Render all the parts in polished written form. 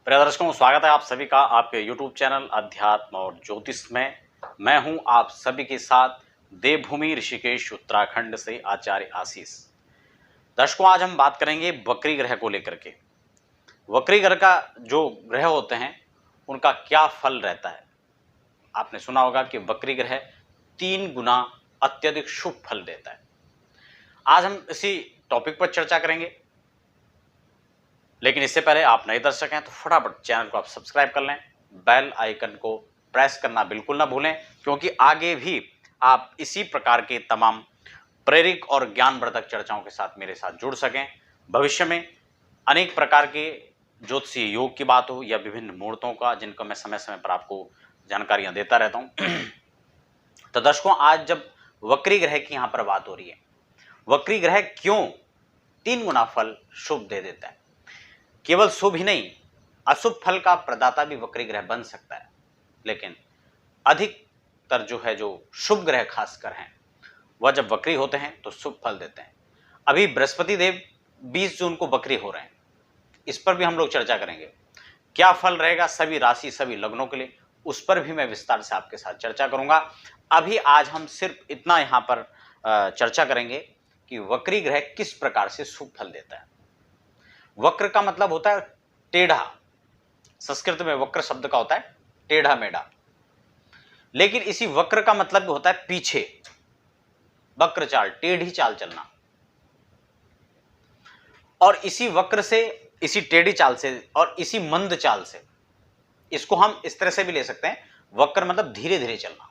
प्रिय दर्शकों, स्वागत है आप सभी का आपके YouTube चैनल अध्यात्म और ज्योतिष में। मैं हूं आप सभी के साथ देवभूमि ऋषिकेश उत्तराखंड से आचार्य आशीष। दर्शकों, आज हम बात करेंगे वक्री ग्रह को लेकर के। वक्री ग्रह का जो ग्रह होते हैं उनका क्या फल रहता है। आपने सुना होगा कि वक्री ग्रह 3 गुना अत्यधिक शुभ फल देता है। आज हम इसी टॉपिक पर चर्चा करेंगे, लेकिन इससे पहले आप नए दर्शक हैं तो फटाफट चैनल को आप सब्सक्राइब कर लें, बेल आइकन को प्रेस करना बिल्कुल ना भूलें, क्योंकि आगे भी आप इसी प्रकार के तमाम प्रेरक और ज्ञानवर्धक चर्चाओं के साथ मेरे साथ जुड़ सकें। भविष्य में अनेक प्रकार के ज्योतिषीय योग की बात हो या विभिन्न मुहूर्तों का, जिनको मैं समय समय पर आपको जानकारियां देता रहता हूं। तो दर्शकों, आज जब वक्री ग्रह की यहां पर बात हो रही है, वक्री ग्रह क्यों 3 गुना फल शुभ दे देता है। केवल शुभ ही नहीं, अशुभ फल का प्रदाता भी वक्री ग्रह बन सकता है, लेकिन अधिकतर जो शुभ ग्रह खासकर हैं, वह जब वक्री होते हैं तो शुभ फल देते हैं। अभी बृहस्पति देव 20 जून को वक्री हो रहे हैं, इस पर भी हम लोग चर्चा करेंगे। क्या फल रहेगा सभी राशि सभी लग्नों के लिए, उस पर भी मैं विस्तार से आपके साथ चर्चा करूंगा। अभी आज हम सिर्फ इतना यहां पर चर्चा करेंगे कि वक्री ग्रह किस प्रकार से शुभ फल देता है। वक्र का मतलब होता है टेढ़ा। संस्कृत में वक्र शब्द का होता है टेढ़ा मेढ़ा, लेकिन इसी वक्र का मतलब होता है पीछे, वक्र चाल, टेढ़ी चाल चलना। और इसी वक्र से, इसी टेढ़ी चाल से और इसी मंद चाल से, इसको हम इस तरह से भी ले सकते हैं, वक्र मतलब धीरे धीरे चलना।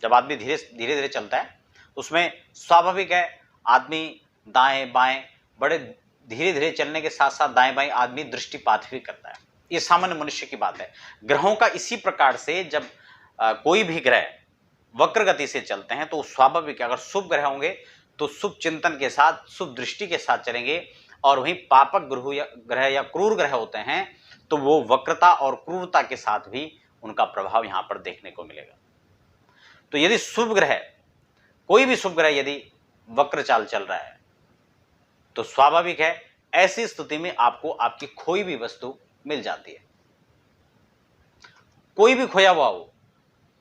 जब आदमी धीरे धीरे चलता है उसमें स्वाभाविक है, आदमी दाएं बाएं बड़े धीरे धीरे चलने के साथ साथ दाएं बाएं आदमी दृष्टिपात भी करता है। ये सामान्य मनुष्य की बात है। ग्रहों का इसी प्रकार से जब कोई भी ग्रह वक्र गति से चलते हैं तो स्वाभाविक है, अगर शुभ ग्रह होंगे तो शुभ चिंतन के साथ शुभ दृष्टि के साथ चलेंगे, और वहीं पापक ग्रह या क्रूर ग्रह होते हैं तो वो वक्रता और क्रूरता के साथ भी उनका प्रभाव यहां पर देखने को मिलेगा। तो यदि शुभ ग्रह, कोई भी शुभ ग्रह यदि वक्र चाल चल रहा है तो स्वाभाविक है ऐसी स्थिति में आपको आपकी खोई भी वस्तु मिल जाती है। कोई भी खोया हुआ हो,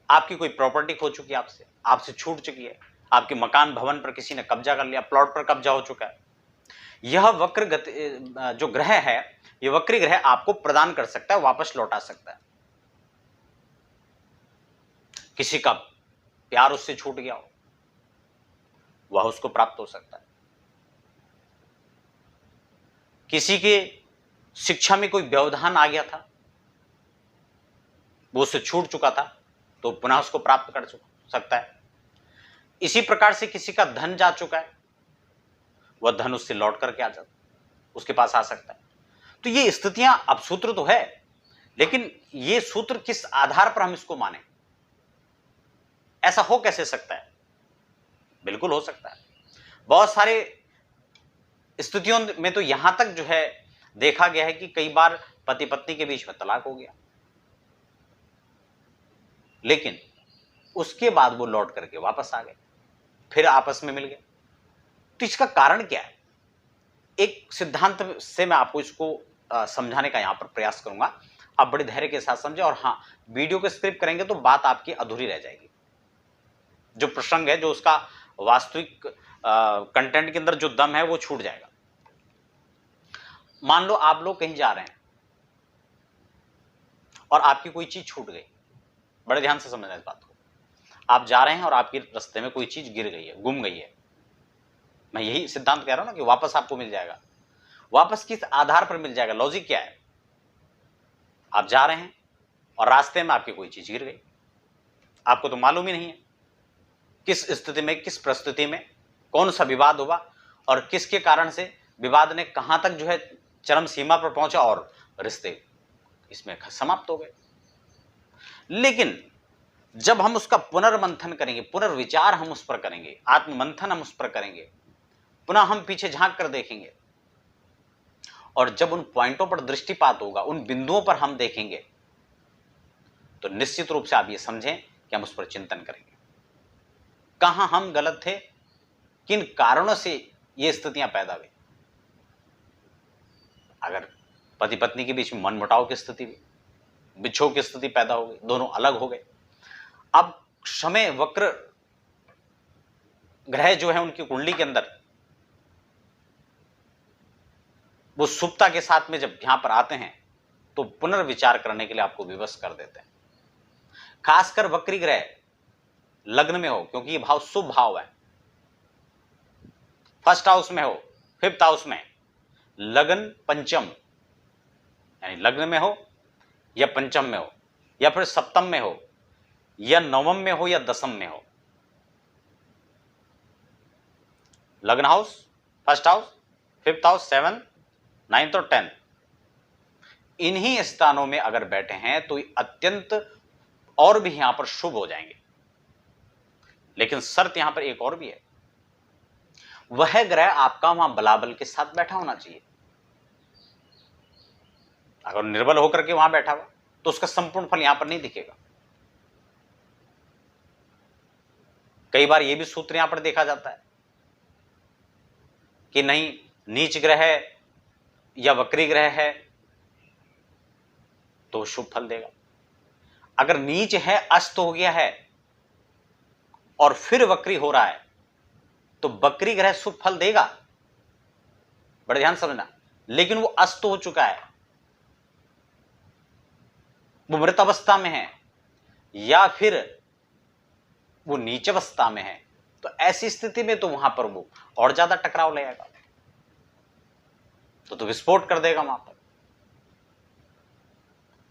आपकी कोई प्रॉपर्टी खो चुकी है, आपसे छूट चुकी है, आपके मकान भवन पर किसी ने कब्जा कर लिया, प्लॉट पर कब्जा हो चुका है, यह वक्र गति जो ग्रह है, यह वक्री ग्रह आपको प्रदान कर सकता है, वापस लौटा सकता है। किसी का प्यार उससे छूट गया हो, वह उसको प्राप्त हो सकता है। किसी के शिक्षा में कोई व्यवधान आ गया था, वो उससे छूट चुका था, तो पुनः उसको प्राप्त कर सकता है। इसी प्रकार से किसी का धन जा चुका है, वह धन उससे लौट करके आ जाता, उसके पास आ सकता है। तो ये स्थितियां, अब सूत्र तो है, लेकिन ये सूत्र किस आधार पर हम इसको माने, ऐसा हो कैसे सकता है? बिल्कुल हो सकता है। बहुत सारे स्थितियों में तो यहां तक देखा गया है कि कई बार पति पत्नी के बीच में तलाक हो गया, लेकिन उसके बाद वो लौट करके वापस आ गए, फिर आपस में मिल गए। तो इसका कारण क्या है? एक सिद्धांत से मैं आपको इसको समझाने का यहां पर प्रयास करूंगा। आप बड़े धैर्य के साथ समझे, और हां, वीडियो को स्किप करेंगे तो बात आपकी अधूरी रह जाएगी। जो प्रसंग है, जो उसका वास्तविक कंटेंट के अंदर जो दम है, वो छूट जाएगा। मान लो आप लोग कहीं जा रहे हैं और आपकी कोई चीज छूट गई। बड़े ध्यान से समझना इस बात को। आप जा रहे हैं और आपके रास्ते में कोई चीज गिर गई है, गुम गई है। मैं यही सिद्धांत कह रहा हूं ना कि वापस आपको मिल जाएगा। वापस किस आधार पर मिल जाएगा? लॉजिक क्या है? आप जा रहे हैं और रास्ते में आपकी कोई चीज गिर गई, आपको तो मालूम ही नहीं है किस स्थिति में, किस परिस्थिति में कौन सा विवाद हुआ और किसके कारण से विवाद ने कहां तक चरम सीमा पर पहुंचा और रिश्ते इसमें समाप्त हो गए। लेकिन जब हम उसका पुनर्मंथन करेंगे, पुनर्विचार हम उस पर करेंगे, आत्ममंथन हम उस पर करेंगे, पुनः हम पीछे झांक कर देखेंगे, और जब उन पॉइंटों पर दृष्टिपात होगा, उन बिंदुओं पर हम देखेंगे, तो निश्चित रूप से आप ये समझें कि हम उस पर चिंतन करेंगे, कहां हम गलत थे, किन कारणों से ये स्थितियां पैदा हुई। अगर पति पत्नी के बीच में मनमुटाव की स्थिति भी, विक्षोभ की स्थिति पैदा हो गई, दोनों अलग हो गए। अब समय वक्र ग्रह जो है उनकी कुंडली के अंदर वो शुभता के साथ में जब यहां पर आते हैं तो पुनर्विचार करने के लिए आपको विवश कर देते हैं। खासकर वक्री ग्रह लग्न में हो, क्योंकि ये भाव शुभ भाव है, फर्स्ट हाउस में हो, फिफ्थ हाउस में, लग्न पंचम यानी लग्न में हो या पंचम में हो या फिर सप्तम में हो या नवम में हो या दसम में हो, लग्न house, first house, fifth house, seven, ninth और 10th, इन्हीं स्थानों में अगर बैठे हैं तो अत्यंत और भी यहां पर शुभ हो जाएंगे। लेकिन शर्त यहां पर एक और भी है, वह ग्रह आपका वहां बलाबल के साथ बैठा होना चाहिए। अगर निर्बल होकर के वहां बैठा हुआ तो उसका संपूर्ण फल यहां पर नहीं दिखेगा। कई बार यह भी सूत्र यहां पर देखा जाता है कि नहीं, नीच ग्रह है या वक्री ग्रह है तो शुभ फल देगा। अगर नीच है, अस्त हो गया है और फिर वक्री हो रहा है तो वक्री ग्रह शुभ फल देगा, बड़े ध्यान समझना। लेकिन वो अस्त हो चुका है, वो मृत अवस्था में है या फिर वो नीच अवस्था में है, तो ऐसी स्थिति में तो वहां पर वो और ज्यादा टकराव ले आएगा, तो विस्फोट कर देगा वहां पर।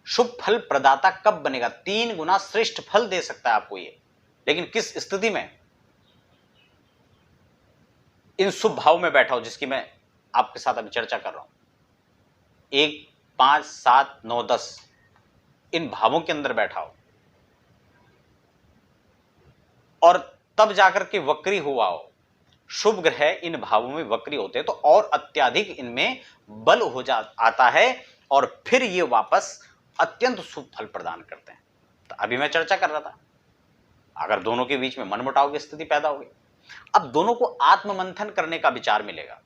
शुभ फल प्रदाता कब बनेगा? 3 गुना श्रेष्ठ फल दे सकता है आपको ये, लेकिन किस स्थिति में? इन शुभ भाव में बैठा हो जिसकी मैं आपके साथ अभी चर्चा कर रहा हूं, 1, 5, 7, 9, 10 इन भावों के अंदर बैठा हो और तब जाकर के वक्री हुआ हो। शुभ ग्रह इन भावों में वक्री होते हैं तो और अत्याधिक इनमें बल हो आता है और फिर ये वापस अत्यंत शुभ फल प्रदान करते हैं। तो अभी मैं चर्चा कर रहा था, अगर दोनों के बीच में मनमुटाव की स्थिति पैदा हो गई, अब दोनों को आत्ममंथन करने का विचार मिलेगा।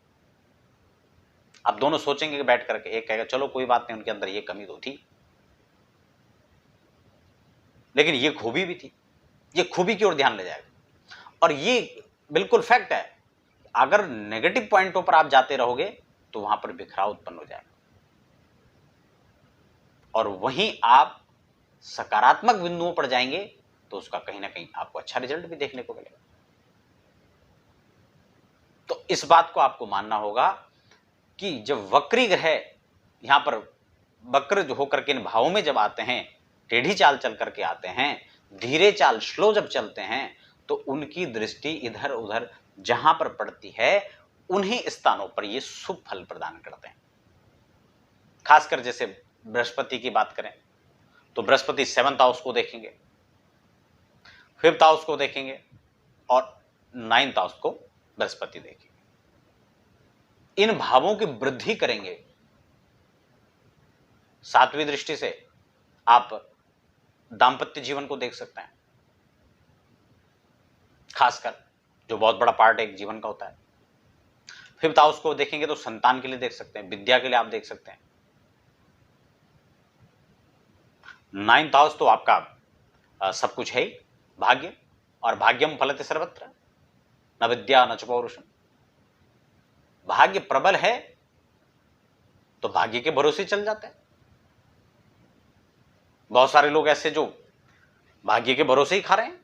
अब दोनों सोचेंगे कि बैठ करके, एक कहेगा चलो कोई बात नहीं, उनके अंदर ये कमी तो थी लेकिन ये खूबी भी थी, ये खूबी की ओर ध्यान ले जाएगा। और ये बिल्कुल फैक्ट है, अगर नेगेटिव पॉइंटों पर आप जाते रहोगे तो वहां पर बिखराव उत्पन्न हो जाएगा और वहीं आप सकारात्मक बिंदुओं पर जाएंगे तो उसका कहीं ना कहीं आपको अच्छा रिजल्ट भी देखने को मिलेगा। तो इस बात को आपको मानना होगा कि जब वक्री ग्रह यहां पर वक्र जो होकर के इन भावों में जब आते हैं, टेढ़ी चाल चल करके आते हैं, धीरे चाल स्लो जब चलते हैं, तो उनकी दृष्टि इधर उधर जहां पर पड़ती है उन्हीं स्थानों पर ये शुभ फल प्रदान करते हैं। खासकर जैसे बृहस्पति की बात करें तो बृहस्पति 7th हाउस को देखेंगे, 5th हाउस को देखेंगे और 9th हाउस को बृहस्पति देखेंगे। इन भावों की वृद्धि करेंगे। 7वीं दृष्टि से आप दांपत्य जीवन को देख सकते हैं, खासकर जो बहुत बड़ा पार्ट एक जीवन का होता है। 5th हाउस को देखेंगे तो संतान के लिए देख सकते हैं, विद्या के लिए आप देख सकते हैं। 9th हाउस तो आपका सब कुछ है ही, भाग्य, और भाग्यम फलते सर्वत्र न विद्या न च पौरुषम। भाग्य प्रबल है तो भाग्य के भरोसे चल जाते हैं। बहुत सारे लोग ऐसे जो भाग्य के भरोसे ही खा रहे हैं।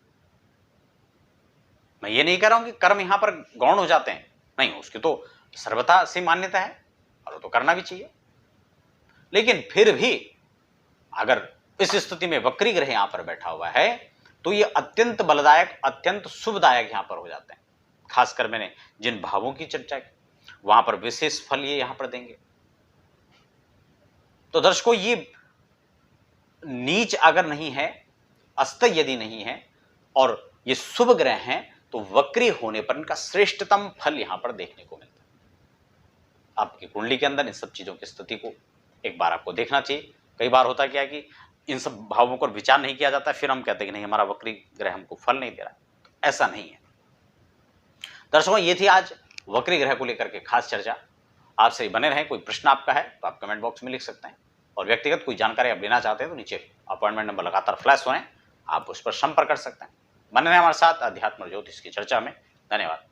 मैं ये नहीं कह रहा हूं कि कर्म यहां पर गौण हो जाते हैं, नहीं, उसकी तो सर्वथा से मान्यता है और वो तो करना भी चाहिए। लेकिन फिर भी अगर इस स्थिति में वक्री ग्रह यहां पर बैठा हुआ है तो ये अत्यंत बलदायक, अत्यंत शुभदायक यहां पर हो जाते हैं। खासकर मैंने जिन भावों की चर्चा की वहां पर विशेष फल ये यहां पर देंगे। तो दर्शकों, ये नीच अगर नहीं है, अस्त यदि नहीं है और ये शुभ ग्रह हैं तो वक्री होने पर इनका श्रेष्ठतम फल यहां पर देखने को मिलता है। आपकी कुंडली के अंदर इन सब चीजों की स्थिति को एक बार आपको देखना चाहिए। कई बार होता क्या है कि इन सब भावों पर विचार नहीं किया जाता, फिर हम कहते हैं कि नहीं, हमारा वक्री ग्रह हमको फल नहीं दे रहा। तो ऐसा नहीं है। दर्शकों, ये थी आज वक्री ग्रह को लेकर के खास चर्चा। आपसे ही बने रहें। कोई प्रश्न आपका है तो आप कमेंट बॉक्स में लिख सकते हैं, और व्यक्तिगत कोई जानकारी आप लेना चाहते हैं तो नीचे अपॉइंटमेंट नंबर लगातार फ्लैश हो रहे हैं, आप उस पर संपर्क कर सकते हैं। बने रहें हमारे साथ अध्यात्म और ज्योतिष की चर्चा में। धन्यवाद।